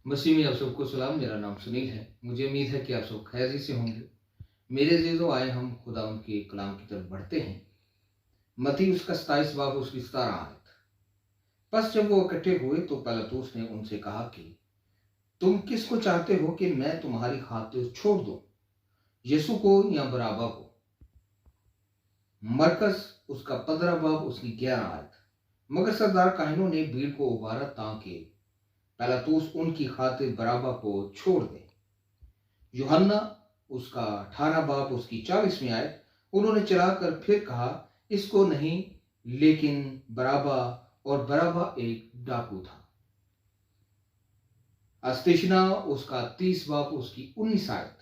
मसीह में आप सबको सलाम। मेरा नाम सुनील है। मुझे उम्मीद है कि आप सब खैर से होंगे। मेरे अजीजों, आए हम खुदा उनके कलाम की तरफ बढ़ते हैं। मत्ती उसका 27 बाब उसकी 17 आयत। बस जब वो इकट्ठे हुए तो पिलातुस ने उनसे कहा कि तुम किसको चाहते हो कि मैं तुम्हारी खातिर छोड़ दूं, यीशु को या बराबा को? मरकस उसका 15 बाब उसकी 11 आयत। मगर सरदार काहिनों ने भीड़ को उबारा ताकि पिलातुस उनकी खातिर बराबा को छोड़ दे। यूहन्ना उसका 18 बाब उसकी 40वीं आयत। उन्होंने चलाकर फिर कहा, इसको नहीं, लेकिन बराबा, और बराबा एक डाकू था। अस्तिशना उसका 30 बाब उसकी 19 आयत।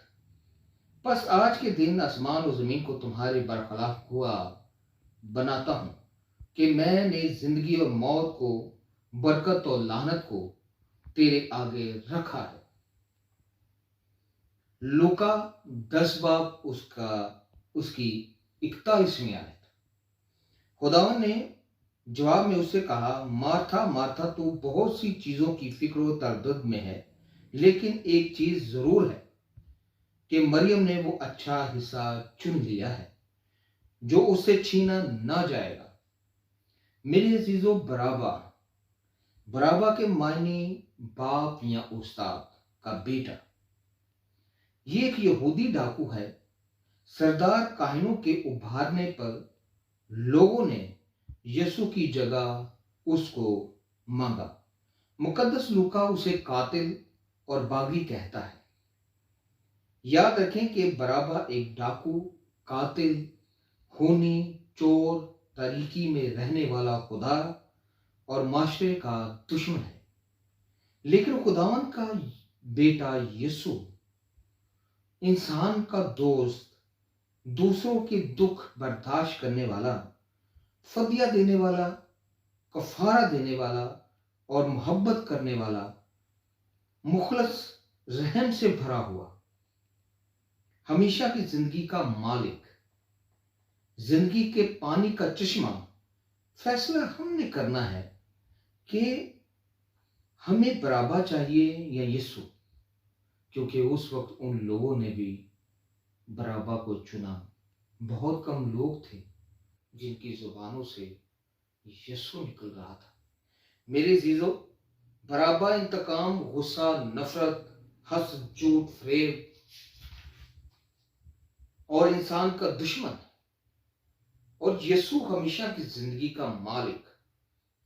बस आज के दिन आसमान और जमीन को तुम्हारे बरखलाफ हुआ बनाता हूं कि मैंने जिंदगी और मौत को, बरकत और लानत को तेरे आगे रखा है। लूका 10 बाब उसकी 41वीं आयत। खुदावन ने जवाब में उससे कहा, मार्था मार्था, तू बहुत सी चीजों की फिक्र और तरदद में है, लेकिन एक चीज जरूर है कि मरियम ने वो अच्छा हिस्सा चुन लिया है जो उससे छीना ना जाएगा। मेरे अजीजों, बराबा के मायने बाप या उस्ताद का बेटा। ये एक यहूदी डाकू है। सरदार काहिनों के उभारने पर लोगों ने यीशु की जगह उसको मांगा। मुकद्दस लूका उसे कातिल और बागी कहता है। याद रखें कि बराबा एक डाकू, कातिल, खूनी, चोर, तारीकी में रहने वाला खुदा और माशरे का दुश्मन है। लेकिन खुदावन का बेटा यीशु, इंसान का दोस्त, दूसरों के दुख बर्दाश्त करने वाला, फदिया देने वाला, कफारा देने वाला और मोहब्बत करने वाला, मुखलस रहम से भरा हुआ, हमेशा की जिंदगी का मालिक, जिंदगी के पानी का चश्मा। फैसला हमने करना है कि हमें बराबा चाहिए या यीशु, क्योंकि उस वक्त उन लोगों ने भी बराबा को चुना। बहुत कम लोग थे जिनकी जुबानों से यीशु निकल रहा था। मेरे जीजो, बराबा इंतकाम, गुस्सा, नफरत, हंस, झूठ, फरेब और इंसान का दुश्मन है, और यीशु हमेशा की जिंदगी का मालिक,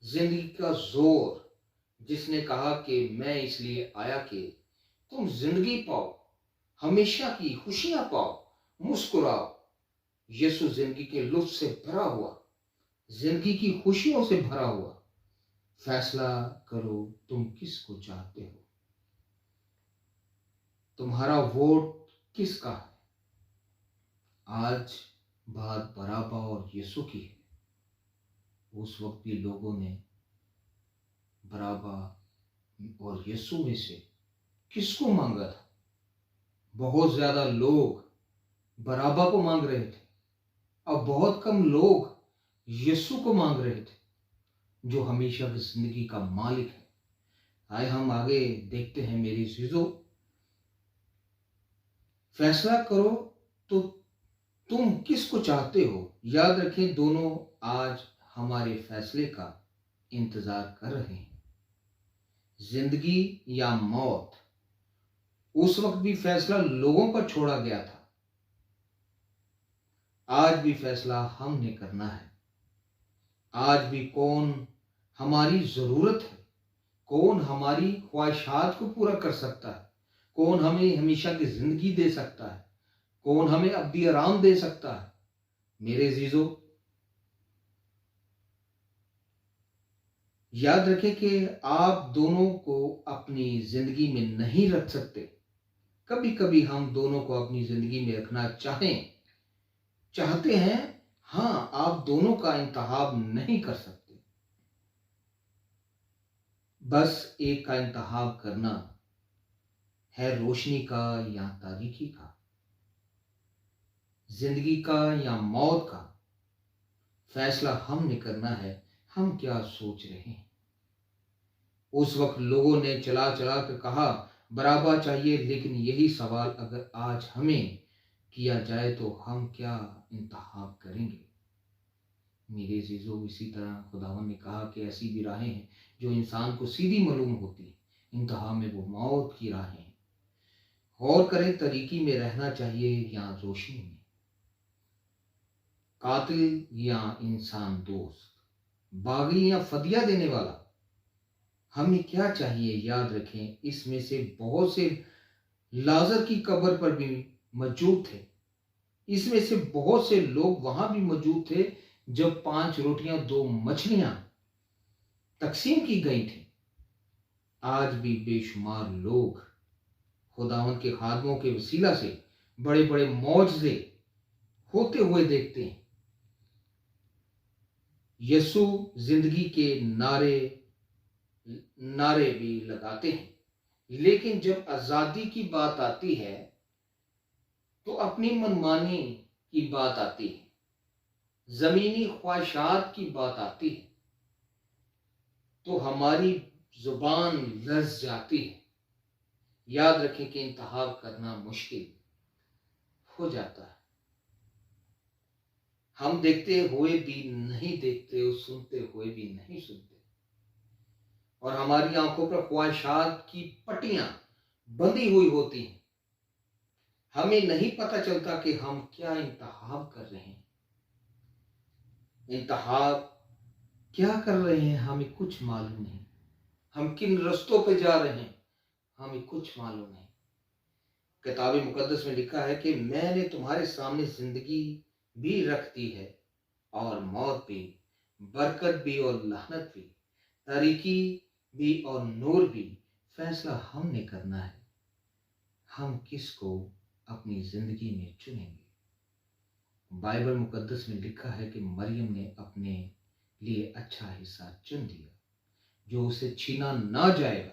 जिंदगी का जोर, जिसने कहा कि मैं इसलिए आया कि तुम जिंदगी पाओ, हमेशा की खुशियां पाओ, मुस्कुराओ। यीशु जिंदगी के लुत्फ से भरा हुआ, जिंदगी की खुशियों से भरा हुआ। फैसला करो, तुम किसको चाहते हो? तुम्हारा वोट किसका है? आज बात बराबा और यीशु की है। उस वक्त भी लोगों ने बराबा और यीशु में से किसको मांगा था? बहुत ज्यादा लोग बराबा को मांग रहे थे और बहुत कम लोग यीशु को मांग रहे थे, जो हमेशा की जिंदगी का मालिक है। आए हम आगे देखते हैं। मेरी चीजों, फैसला करो तो तुम किसको चाहते हो? याद रखें, दोनों आज हमारे फैसले का इंतजार कर रहे हैं। जिंदगी या मौत। उस वक्त भी फैसला लोगों पर छोड़ा गया था। आज भी फैसला हमने करना है। आज भी कौन हमारी जरूरत है, कौन हमारी ख्वाहिशात को पूरा कर सकता है, कौन हमें हमेशा की जिंदगी दे सकता है, कौन हमें अब्दी आराम दे सकता है। मेरे अजीजों, याद रखें कि आप दोनों को अपनी जिंदगी में नहीं रख सकते। कभी कभी हम दोनों को अपनी जिंदगी में रखना चाहते हैं। हाँ, आप दोनों का इंतखाब नहीं कर सकते। बस एक का इंतखाब करना है, रोशनी का या तारीकी का, जिंदगी का या मौत का। फैसला हमने करना है। हम क्या सोच रहे हैं? उस वक्त लोगों ने चला चला कर कहा बराबा चाहिए, लेकिन यही सवाल अगर आज हमें किया जाए तो हम क्या इंतखाब करेंगे? मेरे अजीजों, इसी तरह खुदावन ने कहा कि ऐसी भी राहें हैं जो इंसान को सीधी मालूम होती हैं, इंतहा में वो मौत की राहें हैं। गौर करें, तरीकी में रहना चाहिए या रोशनी में, कातिल या इंसान दोस्त, बागी या फदिया देने वाला। हमें क्या चाहिए? याद रखें, इसमें से बहुत से लाजर की कब्र पर भी मौजूद थे। इसमें से बहुत से लोग वहां भी मौजूद थे जब 5 रोटियां 2 मछलियां तकसीम की गई थी। आज भी बेशुमार लोग खुदावंद के खादमों के वसीला से बड़े बड़े मौजज़े होते हुए देखते हैं। यसु जिंदगी के नारे भी लगाते हैं, लेकिन जब आजादी की बात आती है तो अपनी मनमानी की बात आती है, जमीनी ख्वाहिशात की बात आती है, तो हमारी जुबान लर्ज जाती है। याद रखें कि इंतखाब करना मुश्किल हो जाता है। हम देखते हुए भी नहीं देखते और सुनते हुए भी नहीं सुनते, और हमारी आंखों पर ख्वाहिशात की पट्टियां बंधी हुई होती हैं। हमें नहीं पता चलता कि हम क्या इंतखाब कर रहे हैं, इंतखाब क्या कर रहे हैं, हमें कुछ मालूम नहीं। हम किन रस्तों पे जा रहे हैं, हमें कुछ मालूम नहीं। किताब मुकद्दस में लिखा है कि मैंने तुम्हारे सामने जिंदगी भी रख दी है और मौत भी, बरकत भी और लानत भी, तारीकी भी और नूर भी। फैसला हमने करना है, हम किसको अपनी जिंदगी में चुनेंगे। बाइबल मुकद्दस में लिखा है कि मरियम ने अपने लिए अच्छा हिस्सा चुन दिया जो उसे छीना ना जाएगा।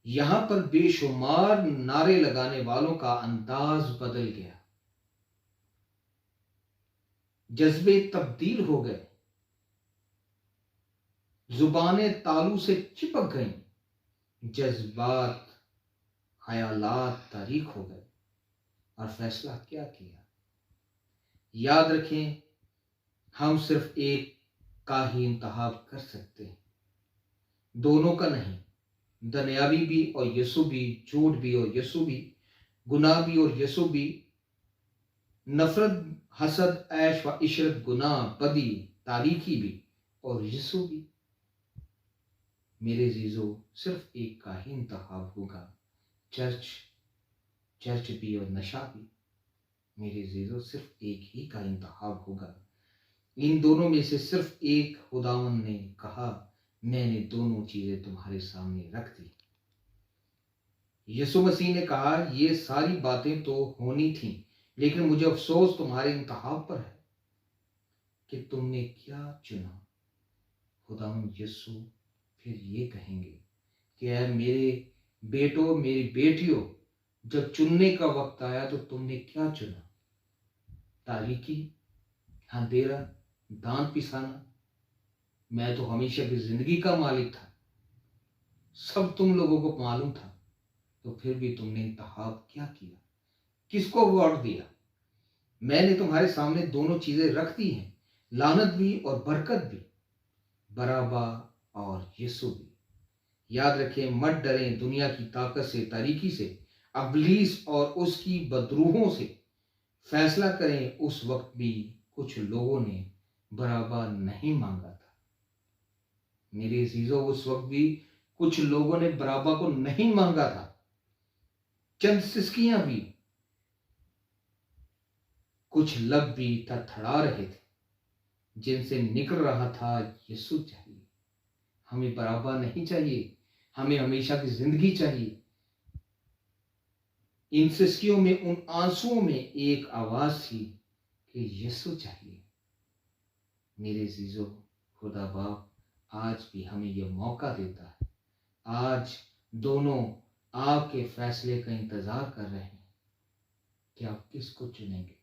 यहां पर बेशुमार नारे लगाने वालों का अंदाज बदल गया, जज्बे तब्दील हो गए, जुबानें तालू से चिपक गईं, जज्बात ख्यालात तारीख हो गए, और फैसला क्या किया? याद रखें, हम सिर्फ एक का ही इंतखाब कर सकते हैं, दोनों का नहीं। दुनियावी भी और यसु भी, झूठ भी और यसु भी, गुनाह भी और यसु भी, नफरत, हसद, ऐश व इशरत, गुनाह, बदी, तारीकी भी और यसु भी। मेरे जीजो, सिर्फ एक का ही इंतखाब होगा, चर्च भी और नशा भी। मेरे जीजो, सिर्फ एक ही का इंतखाब होगा। इन दोनों में से सिर्फ एक खुदावन ने कहा, मैंने दोनों चीजें तुम्हारे सामने रख दी। यीशु मसीह ने कहा, ये सारी बातें तो होनी थी, लेकिन मुझे अफसोस तुम्हारे इंतखाब पर है कि तुमने क्या चुना। खुदावन यीशु फिर ये कहेंगे कि ऐ मेरे बेटों, मेरी बेटियों, जब चुनने का वक्त आया तो तुमने क्या चुना? तारीकी, अंधेरा, दांत पिसाना? मैं तो हमेशा की जिंदगी का मालिक था, सब तुम लोगों को मालूम था, तो फिर भी तुमने इंतखाब क्या किया? किसको वोट दिया? मैंने तुम्हारे सामने दोनों चीजें रख दी हैं, लानत भी और बरकत भी, बराबा और यीशु भी। याद रखें, मत डरें दुनिया की ताकत से, तारीकी से, अबलीस और उसकी बदरूहों से। फैसला करें, उस वक्त भी कुछ लोगों ने बराबा नहीं मांगा था। मेरे अजीजों, उस वक्त भी कुछ लोगों ने बराबा को नहीं मांगा था। चंद सिसकियां भी, कुछ लब भी थरथरा रहे थे, जिनसे निकल रहा था, यीशु चाहिए, हमें बराबा नहीं चाहिए, हमें हमेशा की जिंदगी चाहिए। इन सिसकियों में, उन आंसुओं में एक आवाज थी कि यीशु चाहिए। मेरे जीजो, खुदा बाप आज भी हमें यह मौका देता है। आज दोनों आपके फैसले का इंतजार कर रहे हैं कि आप किसको चुनेंगे,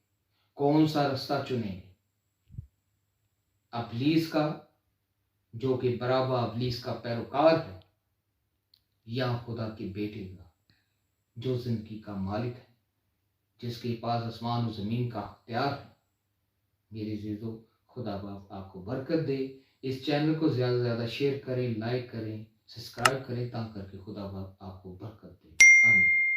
कौन सा रास्ता चुनेंगे, अबलीस का جو کہ برابا ابلیس کا پیروکار ہے، یا خدا کے بیٹے کا جو زندگی کا مالک ہے، جس کے پاس آسمان و زمین کا اختیار ہے۔ میرے عزیزو، خدا باپ آپ کو برکت دے۔ اس چینل کو زیادہ سے زیادہ شیئر کریں، لائک کریں، سبسکرائب کریں، تاکہ کر کے خدا باپ آپ کو برکت دے۔ آمین۔